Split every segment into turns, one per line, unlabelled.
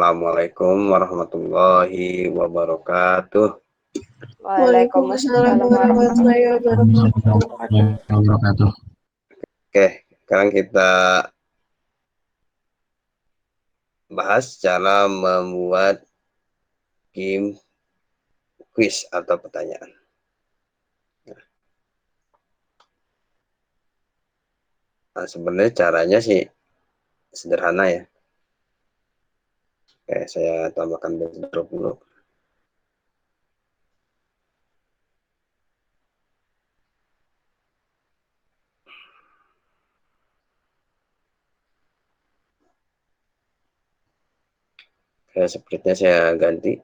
Assalamualaikum warahmatullahi wabarakatuh.
Waalaikumsalam warahmatullahi wabarakatuh.
Oke, sekarang kita bahas cara membuat game quiz atau pertanyaan. Nah, sebenarnya caranya sih sederhana ya. Oke, saya tambahkan backdrop dulu. Sepertinya saya ganti.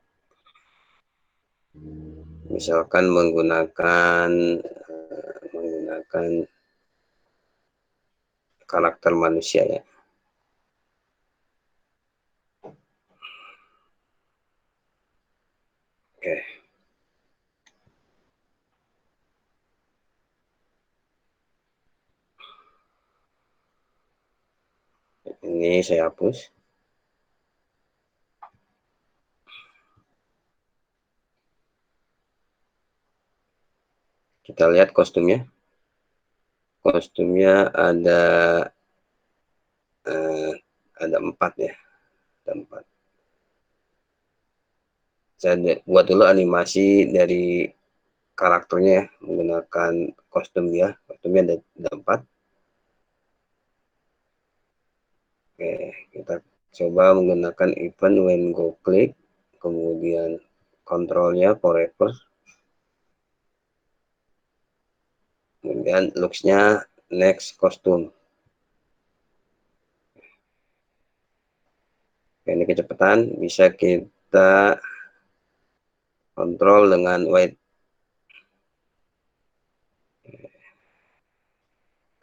Misalkan menggunakan karakter manusia ya. Oke. Ini saya hapus. Kita lihat kostumnya. Kostumnya ada 4 ya. Ada 4. Saya buat dulu animasi dari karakternya ya, menggunakan kostum dia. Kostumnya ada 4. Oke, kita coba menggunakan event when go click, kemudian kontrolnya forever, kemudian looks-nya next costume. Ini kecepatan bisa kita kontrol dengan weight.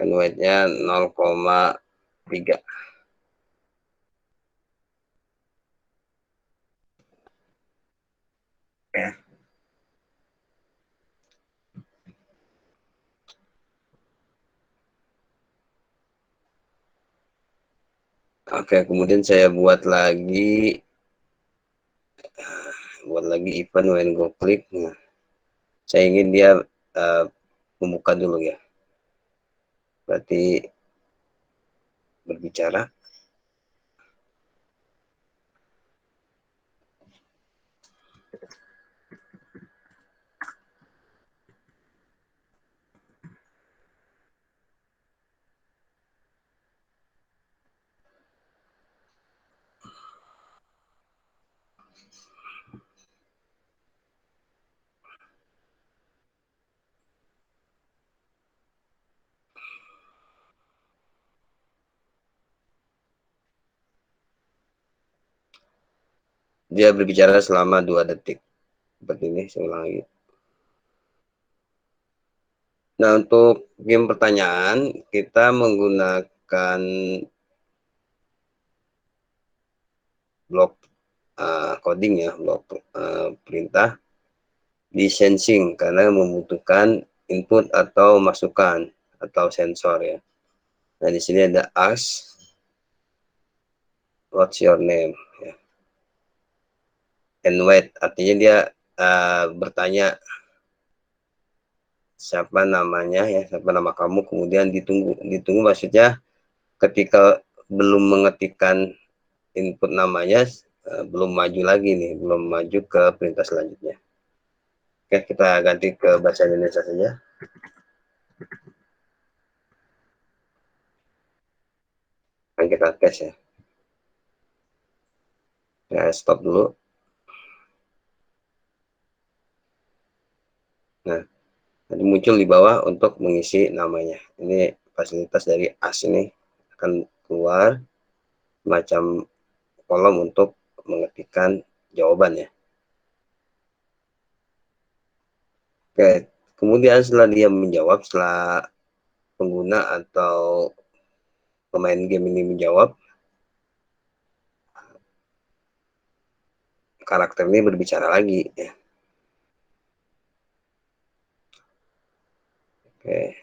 Dan weight-nya 0,3. Ya. Oke, kemudian saya buat lagi event when go click. Nah, saya ingin dia membuka dulu ya. Berarti berbicara. Dia berbicara selama 2 detik. Seperti ini, saya ulang lagi. Nah, untuk game pertanyaan, kita menggunakan blok coding ya, blok perintah di sensing karena membutuhkan input atau masukan atau sensor ya. Nah, di sini ada ask what's your name ya. And wait, artinya dia bertanya siapa namanya ya, siapa nama kamu, kemudian ditunggu maksudnya ketika belum mengetikkan input namanya, belum maju lagi nih, belum maju ke perintah selanjutnya. Oke, kita ganti ke bahasa Indonesia saja. Kan kita tes ya. Saya stop dulu. Nah, nanti muncul di bawah untuk mengisi namanya. Ini fasilitas dari AS ini akan keluar macam kolom untuk mengetikkan jawabannya. Oke, kemudian setelah dia menjawab, setelah pengguna atau pemain game ini menjawab, karakter ini berbicara lagi ya. Oke.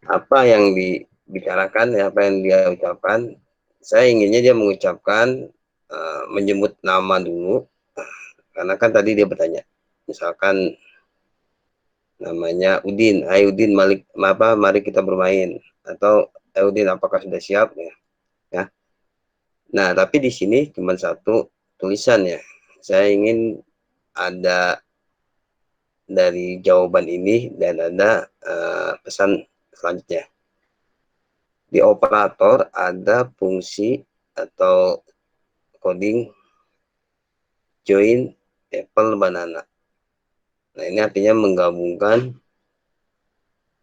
Apa yang dibicarakan ya, apa yang dia ucapkan, saya inginnya dia mengucapkan menyebut nama dulu, karena kan tadi dia bertanya, misalkan namanya Udin, Hai Udin, Malik, apa, mari kita bermain, atau Hai Udin, apakah sudah siap ya? Ya. Nah, tapi di sini cuma satu tulisan ya. Saya ingin ada dari jawaban ini dan ada pesan selanjutnya. Di operator ada fungsi atau coding join apple banana. Nah, ini artinya menggabungkan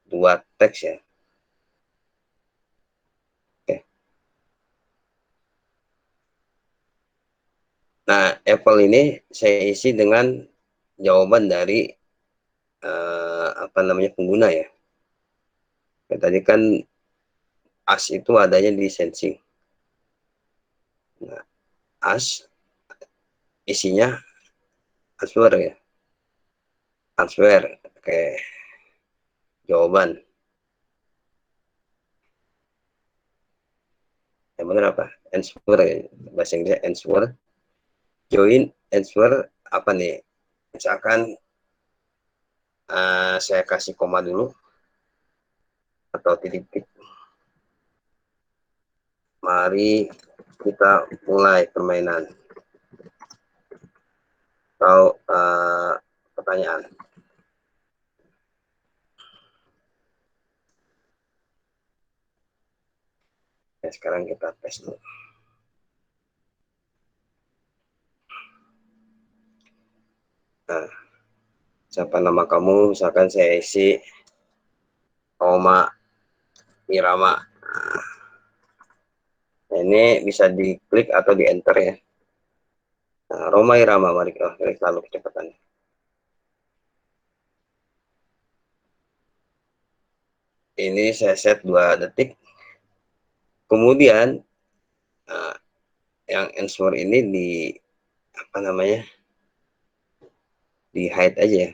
dua teks ya. Oke. Nah, apple ini saya isi dengan jawaban dari apa namanya pengguna ya. Tadi kan as itu adanya di sensing. Nah, as isinya answer ya. Answer. Oke, jawaban. Yang benar apa? Answer ya. Bahasa Inggris answer. Join answer apa nih? Misalkan saya kasih koma dulu atau titik-titik. Mari kita mulai permainan atau pertanyaan. Ya, sekarang kita tes dulu. Nah, siapa nama kamu? Misalkan saya isi Oma Irama. Nah, ini bisa diklik atau di enter ya. Nah, Roma Irama, mari kita klik lalu kecepatan. Ini saya set 2 detik. Kemudian uh, yang answer ini di apa namanya? Di hide aja ya.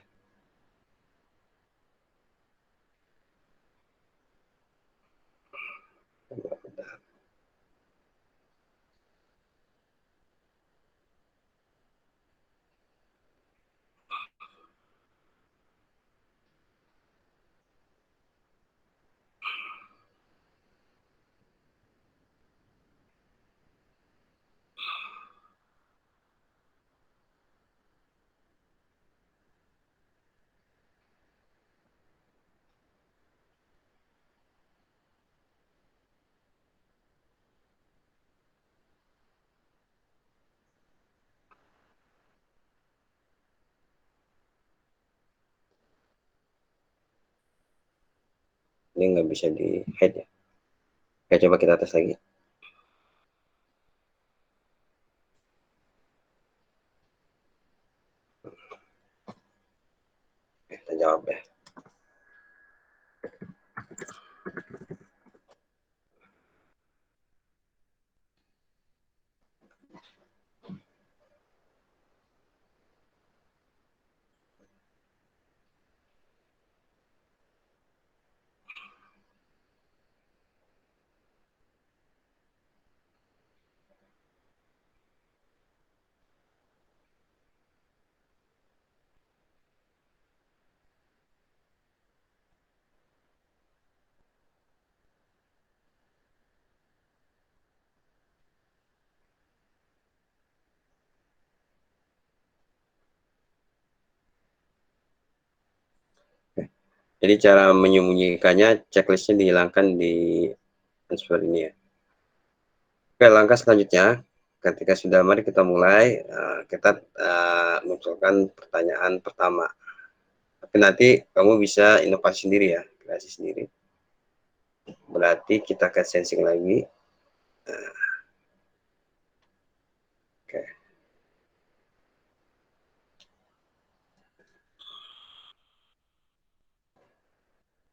Ini nggak bisa di hide ya. Oke, coba kita tes lagi. Kita jawab ya. Jadi cara menyembunyikannya, checklistnya dihilangkan di answer ini ya. Oke, langkah selanjutnya, ketika sudah, mari kita mulai. Kita munculkan pertanyaan pertama. Tapi nanti kamu bisa inovasi sendiri ya, kreasi sendiri. Berarti kita ke sensing lagi.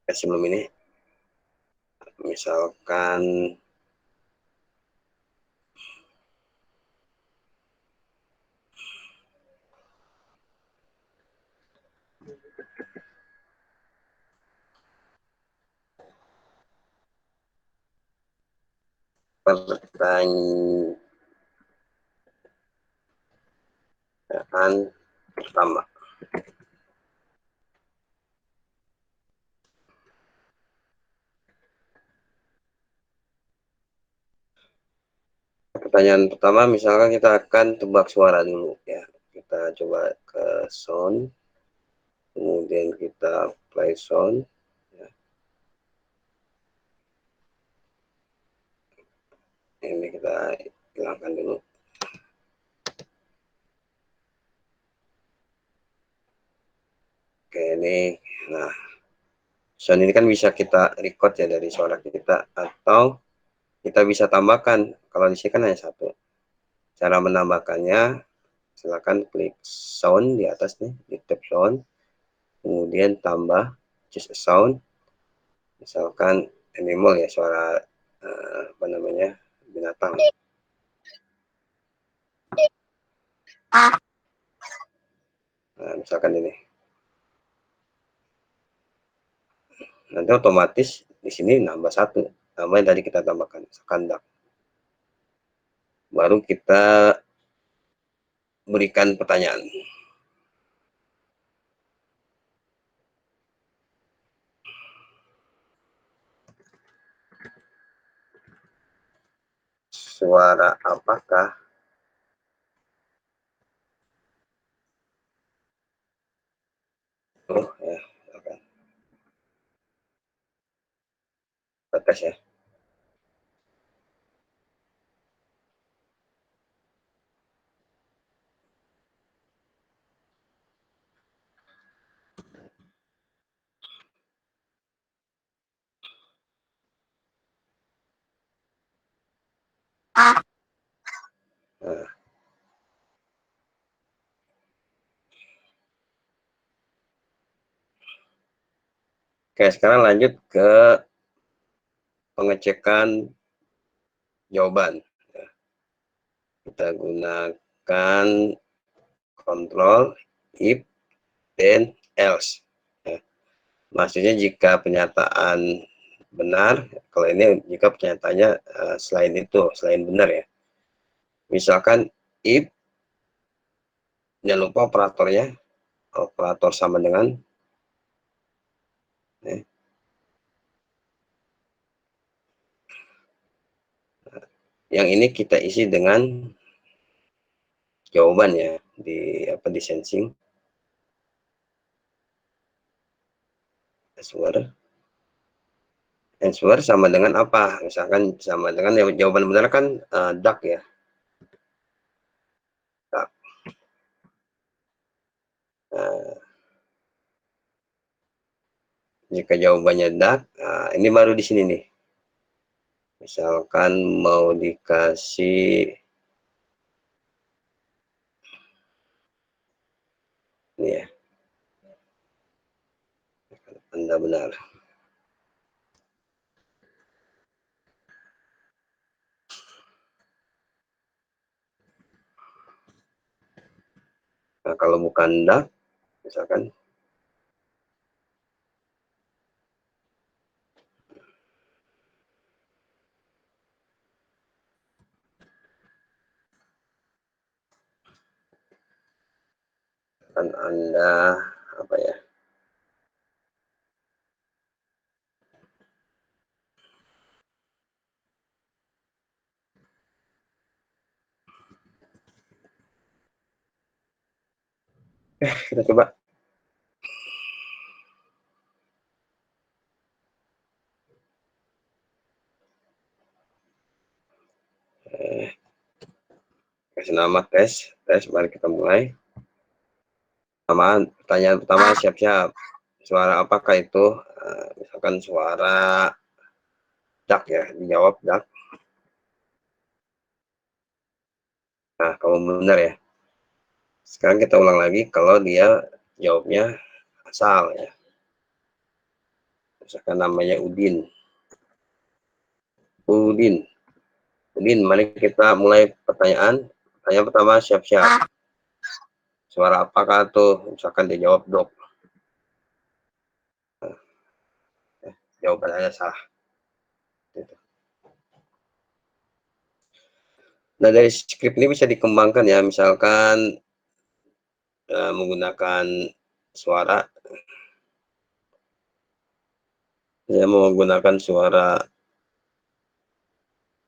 Oke, sebelum ini, misalkan pertanyaan pertama. Pertanyaan pertama, misalkan kita akan tebak suara dulu ya. Kita coba ke sound, kemudian kita play sound. Ya. Ini kita hilangkan dulu. Oke, ini, nah, sound ini kan bisa kita record ya dari suara kita, atau kita bisa tambahkan. Kalau di sini kan hanya satu. Cara menambahkannya, silakan klik sound di atas nih, di tab sound, kemudian tambah choose a sound, misalkan animal ya, suara apa namanya, binatang. Nah, misalkan ini, nanti otomatis di sini nambah satu, nama yang tadi kita tambahkan, misalkan duck. Baru kita berikan pertanyaan. Suara apakah itu ya, misalkan kita tes ya. Nah, oke, sekarang lanjut ke pengecekan jawaban. Kita gunakan kontrol if then else. Ya. Maksudnya jika pernyataan benar, kalau ini jika pernyataannya selain itu, selain benar ya. Misalkan if, jangan lupa operatornya, operator sama dengan ya. Yang ini kita isi dengan jawaban ya, di apa, di sensing answer sama dengan apa, misalkan sama dengan jawaban benar kan duck ya, duck. Nah, jika jawabannya duck, nah, ini baru di sini nih, misalkan mau dikasih ini ya, Anda benar. Nah, kalau bukan duck, misalkan kan Anda apa ya, kita coba kasih nama tes, mari kita mulai. Pertanyaan pertama, siap-siap. Suara apakah itu? Misalkan suara duck ya, dijawab duck. Nah, kalau benar ya. Sekarang kita ulang lagi kalau dia jawabnya asal ya. Misalkan namanya Udin. Udin. Udin, mari kita mulai pertanyaan. Pertanyaan pertama, siap-siap. Suara apakah tuh? Misalkan dia jawab dog. Jawabannya salah. Gitu. Nah, dari script ini bisa dikembangkan ya, misalkan menggunakan suara, saya mau menggunakan suara,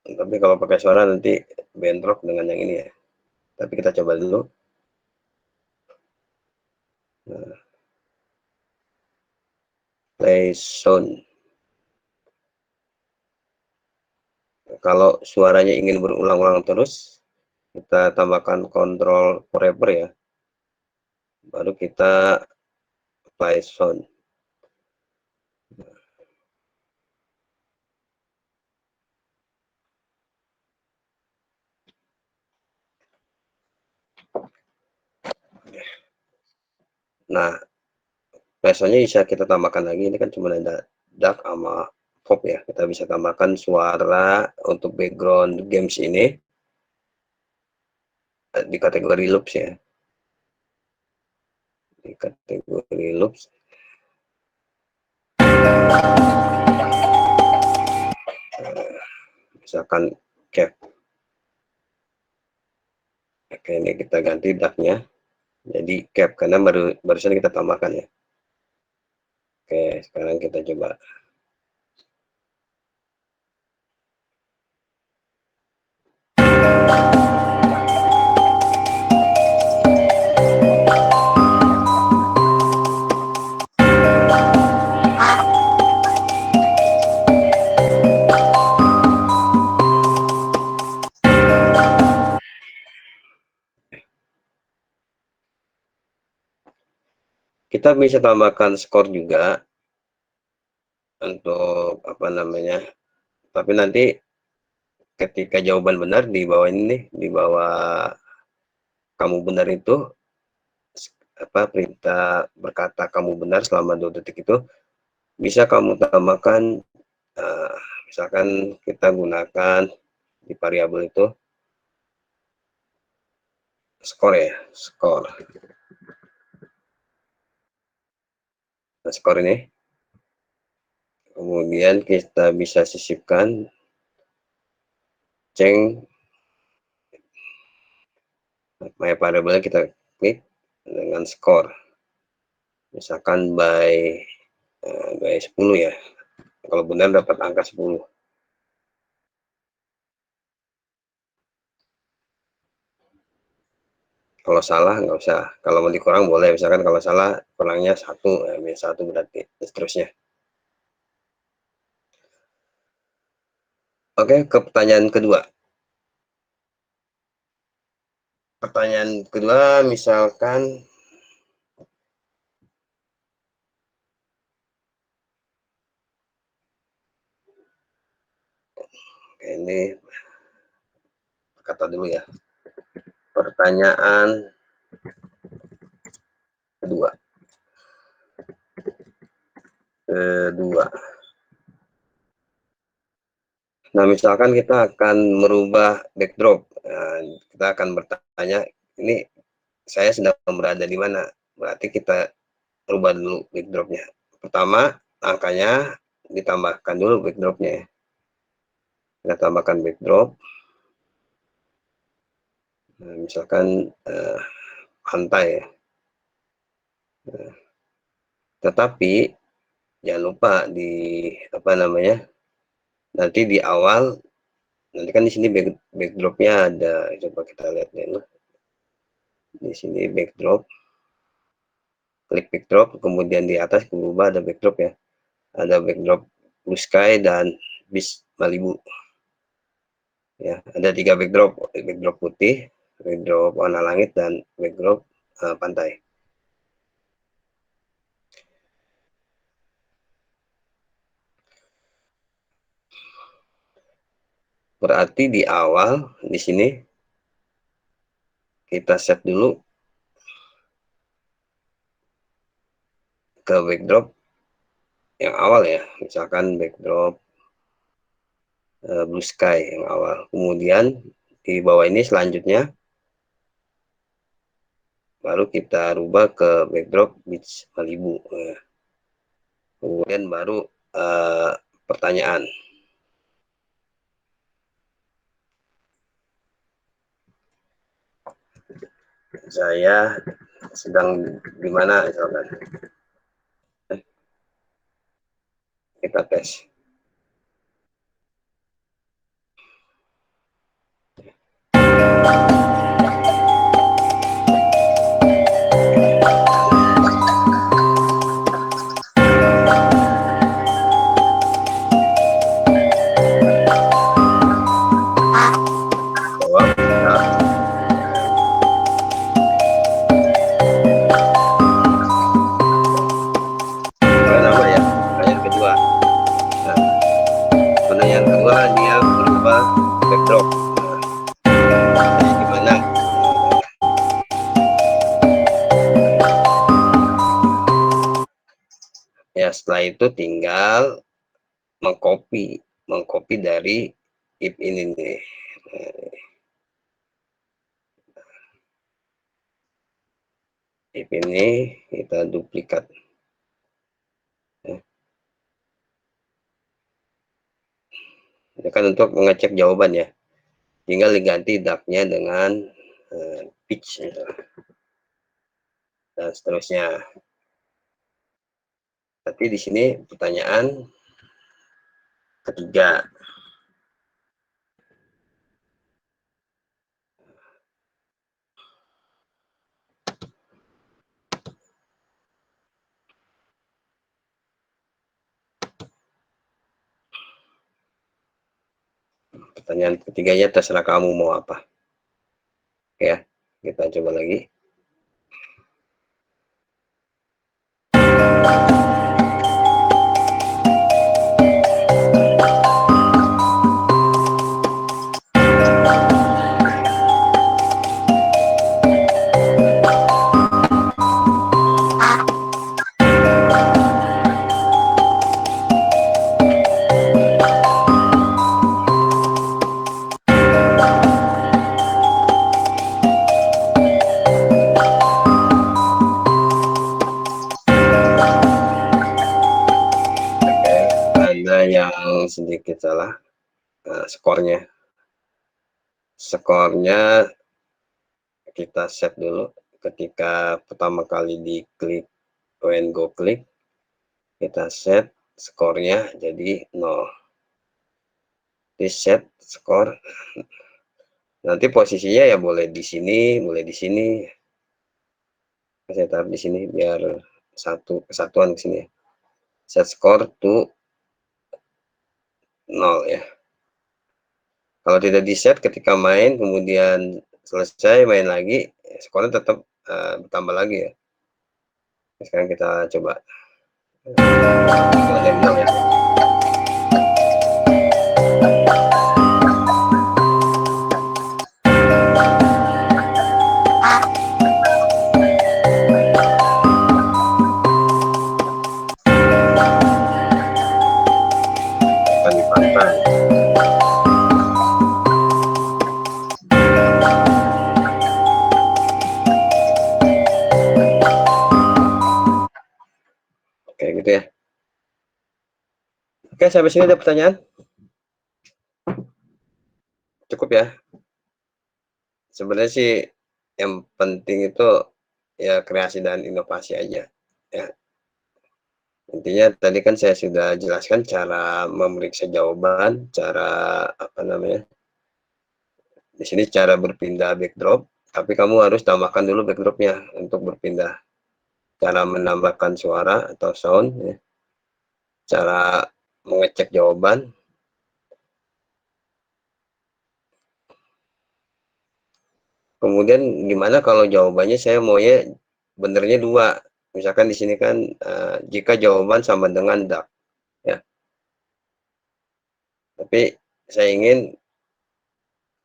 tapi kalau pakai suara nanti bentrok dengan yang ini ya. Tapi kita coba dulu. Nah, play sound. Kalau suaranya ingin berulang-ulang terus, kita tambahkan control forever ya. Baru kita play sound. Nah, biasanya bisa kita tambahkan lagi, ini kan cuma ada dark sama pop ya. Kita bisa tambahkan suara untuk background games ini di kategori loops ya. Di kategori loops. Misalkan cap. Oke, ini kita ganti darknya jadi cap karena barusan kita tambahkan ya. Oke, sekarang kita coba. Kita bisa tambahkan skor juga untuk apa namanya. Tapi nanti ketika jawaban benar di bawah ini nih, di bawah kamu benar itu apa perintah berkata kamu benar selama 2 detik itu bisa kamu tambahkan, uh, misalkan kita gunakan di variabel itu skor ya, skor. Nah, skor ini kemudian kita bisa sisipkan ceng my variable, kita klik dengan skor misalkan by 10 ya, kalau benar dapat angka 10. Kalau salah nggak usah, kalau mau dikurang boleh, misalkan kalau salah kurangnya 1 ya, minus 1 berarti seterusnya. Oke, ke pertanyaan kedua. Pertanyaan kedua misalkan ini kata dulu ya. Pertanyaan kedua. Kedua. Nah, misalkan kita akan merubah backdrop. Nah, kita akan bertanya, ini saya sedang berada di mana? Berarti kita rubah dulu backdropnya. Pertama, angkanya ditambahkan dulu backdropnya. Kita tambahkan backdrop. Nah, misalkan pantai ya. Nah, tetapi jangan lupa di apa namanya, nanti di awal, nanti kan di sini backdropnya ada, coba kita lihat dulu. Di sini backdrop, klik backdrop, kemudian di atas berubah ada backdrop ya, ada backdrop blue sky dan beach Malibu ya, ada 3 backdrop, backdrop putih, backdrop warna langit, dan backdrop pantai. Berarti di awal di sini kita set dulu ke backdrop yang awal ya, misalkan backdrop blue sky yang awal, kemudian di bawah ini selanjutnya baru kita rubah ke backdrop beach Malibu ya. Kemudian baru pertanyaan. saya sedang di mana misalkan. Kita tes. Jawab. Nama ya. Pertanyaan kedua. Nah, pertanyaan kedua dia berupa backdrop. Nah, gimana? Ya setelah itu tinggal mengcopy dari if ini nih. If ini kita duplikat. Ini kan untuk mengecek jawaban ya. Tinggal diganti duck-nya dengan pitch dan seterusnya. Tapi di sini pertanyaan ketiga. Pertanyaan ketiganya terserah kamu mau apa. Ya, kita coba lagi. Ada yang sedikit salah. Skornya kita set dulu. Ketika pertama kali diklik when go klik, kita set skornya jadi 0. Di set skor, nanti posisinya ya boleh di sini, boleh di sini. Saya taruh di sini biar kesatuan di sini. Set skor to 0 ya. Kalau tidak di set ketika main, kemudian selesai main lagi, skornya tetap bertambah lagi ya. Sekarang kita coba. Ya. Oke, gitu ya. Oke, sampai sini ada pertanyaan? Cukup ya. Sebenarnya sih yang penting itu ya kreasi dan inovasi aja. Ya. Intinya tadi kan saya sudah jelaskan cara memeriksa jawaban, cara apa namanya? Di sini cara berpindah backdrop, tapi kamu harus tambahkan dulu backdropnya untuk berpindah. Cara menambahkan suara atau sound, ya. Cara mengecek jawaban. Kemudian gimana kalau jawabannya saya maunya benernya 2. Misalkan di sini kan jika jawaban sama dengan duck, ya. Tapi saya ingin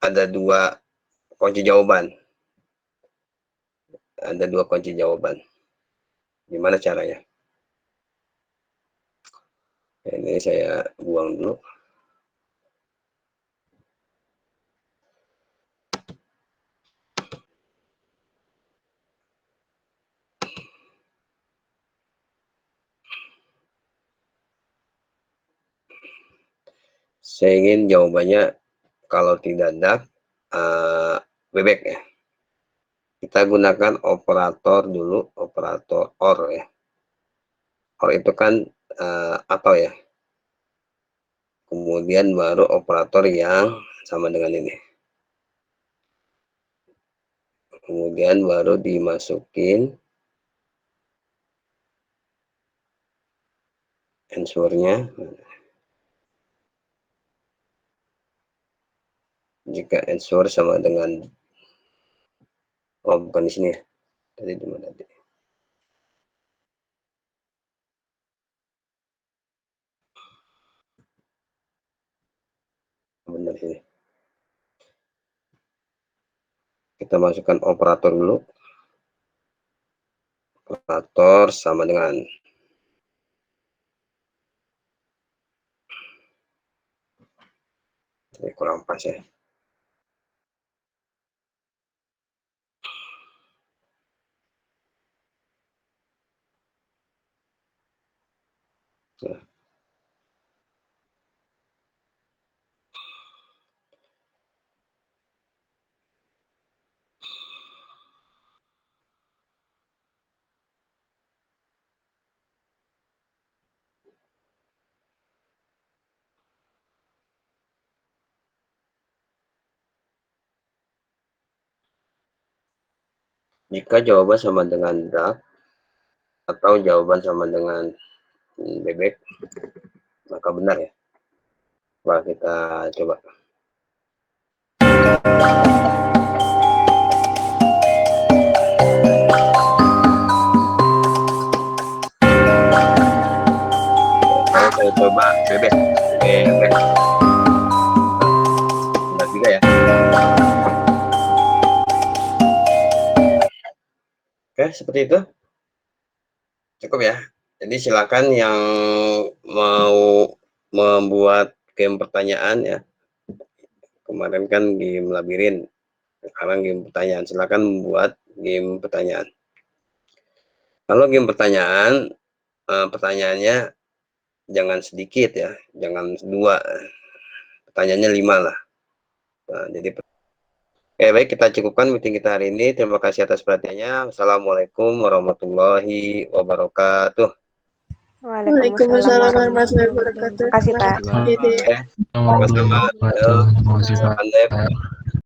ada 2 kunci jawaban. Ada 2 kunci jawaban. Gimana caranya? Ini saya buang dulu. Saya ingin jawabannya kalau tidak duck, bebek ya. Kita gunakan operator dulu, operator OR ya. OR itu kan atau ya. Kemudian baru operator yang sama dengan ini. Kemudian baru dimasukin answernya. Jika answer sama dengan bukan di sini ya. Tadi di mana tadi? Benar sini. Kita masukkan operator dulu. Operator sama dengan ini kurang pas ya. Nah. Jika jawaban sama dengan duck atau jawaban sama dengan bebek, maka benar ya. Coba kita coba. Saya coba bebek. Bebek. Benar juga ya. Oke, seperti itu. Cukup ya. Jadi silakan yang mau membuat game pertanyaan ya. Kemarin kan game labirin, sekarang game pertanyaan. Silakan membuat game pertanyaan. Kalau game pertanyaan, pertanyaannya jangan sedikit ya, jangan 2, pertanyaannya 5 lah. Nah, jadi baik, kita cukupkan meeting kita hari ini. Terima kasih atas perhatiannya. Wassalamualaikum warahmatullahi wabarakatuh.
Waalaikumsalam warahmatullahi wabarakatuh.
Terima kasih, Pak.
Terima kasih, Pak.
Sama-sama.